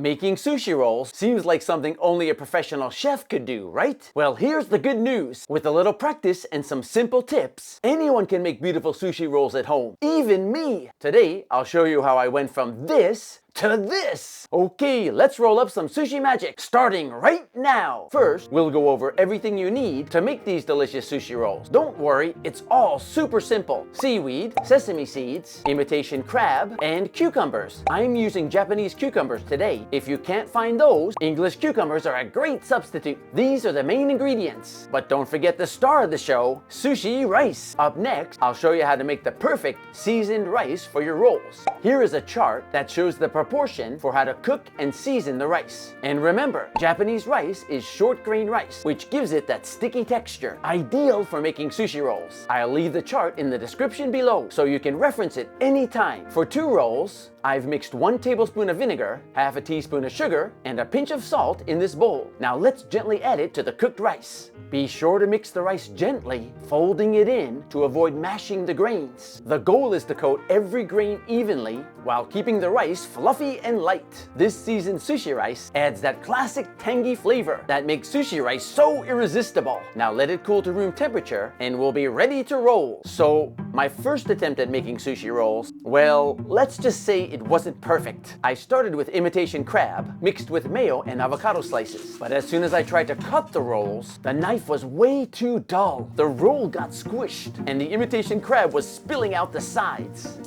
Making sushi rolls seems like something only a professional chef could do, right? Well, here's the good news. With a little practice and some simple tips, anyone can make beautiful sushi rolls at home, even me. Today, I'll show you how I went from this to this. Okay, let's roll up some sushi magic, starting right now. First, we'll go over everything you need to make these delicious sushi rolls. Don't worry, it's all super simple. Seaweed, sesame seeds, imitation crab, and cucumbers. I'm using Japanese cucumbers today. If you can't find those, English cucumbers are a great substitute. These are the main ingredients. But don't forget the star of the show, sushi rice. Up next, I'll show you how to make the perfect seasoned rice for your rolls. Here is a chart that shows the proportion for how to cook and season the rice. And remember, Japanese rice is short grain rice, which gives it that sticky texture, ideal for making sushi rolls. I'll leave the chart in the description below so you can reference it anytime. For 2 rolls, I've mixed 1 tablespoon of vinegar, half a teaspoon of sugar, and a pinch of salt in this bowl. Now let's gently add it to the cooked rice. Be sure to mix the rice gently, folding it in to avoid mashing the grains. The goal is to coat every grain evenly while keeping the rice fluffy and light. This seasoned sushi rice adds that classic tangy flavor that makes sushi rice so irresistible. Now let it cool to room temperature and we'll be ready to roll. So my first attempt at making sushi rolls, well, let's just say it wasn't perfect. I started with imitation crab mixed with mayo and avocado slices. But as soon as I tried to cut the rolls, the knife was way too dull. The roll got squished and the imitation crab was spilling out the sides.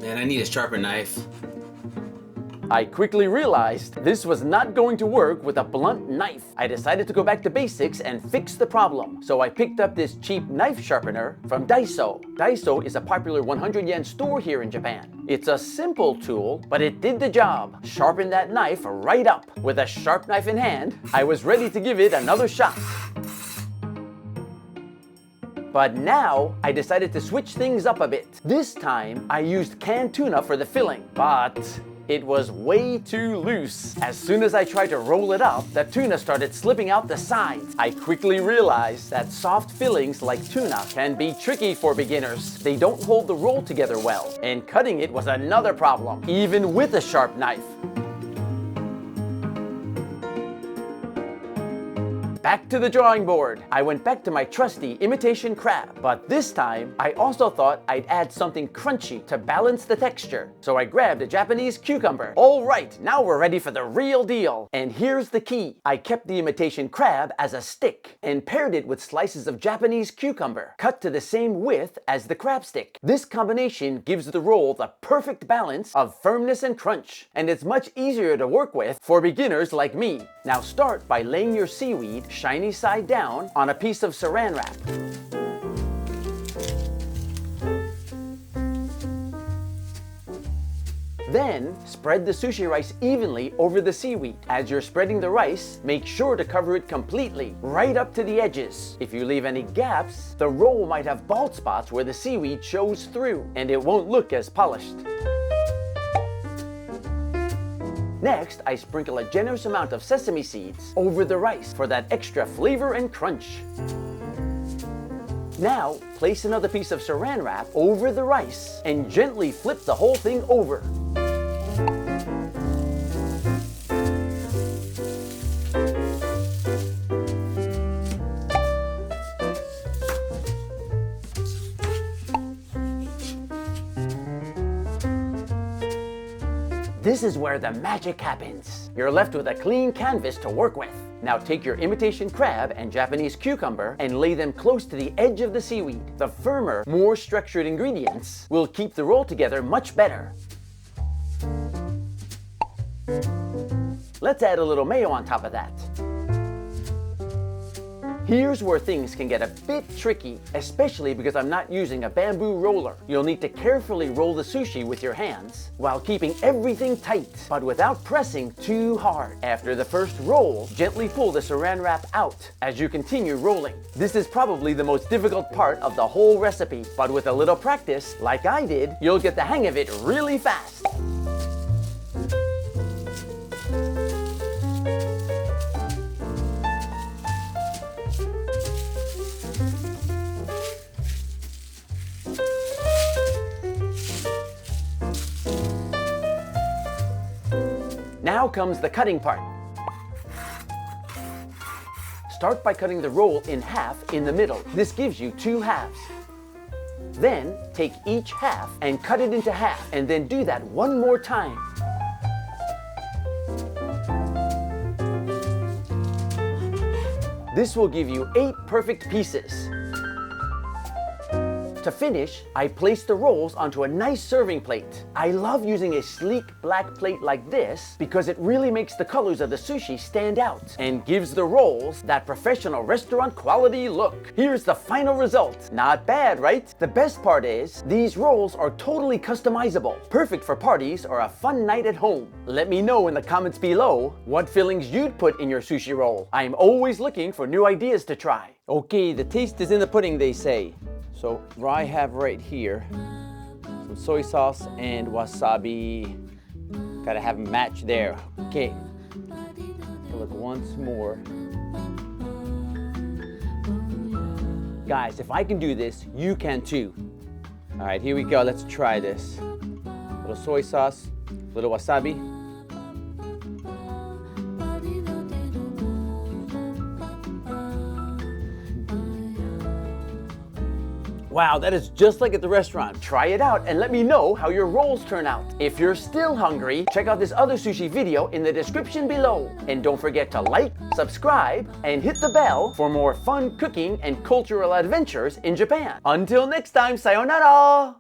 Man, I need a sharper knife. I quickly realized this was not going to work with a blunt knife. I decided to go back to basics and fix the problem. So I picked up this cheap knife sharpener from Daiso. Daiso is a popular 100 yen store here in Japan. It's a simple tool, but it did the job. Sharpened that knife right up. With a sharp knife in hand, I was ready to give it another shot. But now, I decided to switch things up a bit. This time, I used canned tuna for the filling, but it was way too loose. As soon as I tried to roll it up, the tuna started slipping out the sides. I quickly realized that soft fillings like tuna can be tricky for beginners. They don't hold the roll together well, and cutting it was another problem, even with a sharp knife. Back to the drawing board. I went back to my trusty imitation crab, but this time I also thought I'd add something crunchy to balance the texture. So I grabbed a Japanese cucumber. All right, now we're ready for the real deal. And here's the key. I kept the imitation crab as a stick and paired it with slices of Japanese cucumber, cut to the same width as the crab stick. This combination gives the roll the perfect balance of firmness and crunch, and it's much easier to work with for beginners like me. Now start by laying your seaweed shiny side down on a piece of saran wrap. Then, spread the sushi rice evenly over the seaweed. As you're spreading the rice, make sure to cover it completely, right up to the edges. If you leave any gaps, the roll might have bald spots where the seaweed shows through, and it won't look as polished. Next, I sprinkle a generous amount of sesame seeds over the rice for that extra flavor and crunch. Now, place another piece of saran wrap over the rice and gently flip the whole thing over. This is where the magic happens. You're left with a clean canvas to work with. Now take your imitation crab and Japanese cucumber and lay them close to the edge of the seaweed. The firmer, more structured ingredients will keep the roll together much better. Let's add a little mayo on top of that. Here's where things can get a bit tricky, especially because I'm not using a bamboo roller. You'll need to carefully roll the sushi with your hands while keeping everything tight, but without pressing too hard. After the first roll, gently pull the saran wrap out as you continue rolling. This is probably the most difficult part of the whole recipe, but with a little practice, like I did, you'll get the hang of it really fast. Now comes the cutting part. Start by cutting the roll in half in the middle. This gives you 2 halves. Then take each half and cut it into half, and then do that one more time. This will give you 8 perfect pieces. To finish, I place the rolls onto a nice serving plate. I love using a sleek black plate like this because it really makes the colors of the sushi stand out and gives the rolls that professional restaurant quality look. Here's the final result. Not bad, right? The best part is, these rolls are totally customizable, perfect for parties or a fun night at home. Let me know in the comments below what fillings you'd put in your sushi roll. I'm always looking for new ideas to try. Okay, the taste is in the pudding, they say. So what I have right here, some soy sauce and wasabi. Gotta have them match there. Okay, look once more. Guys, if I can do this, you can too. All right, here we go, let's try this. Little soy sauce, little wasabi. Wow, that is just like at the restaurant. Try it out and let me know how your rolls turn out. If you're still hungry, check out this other sushi video in the description below. And don't forget to like, subscribe, and hit the bell for more fun cooking and cultural adventures in Japan. Until next time, sayonara!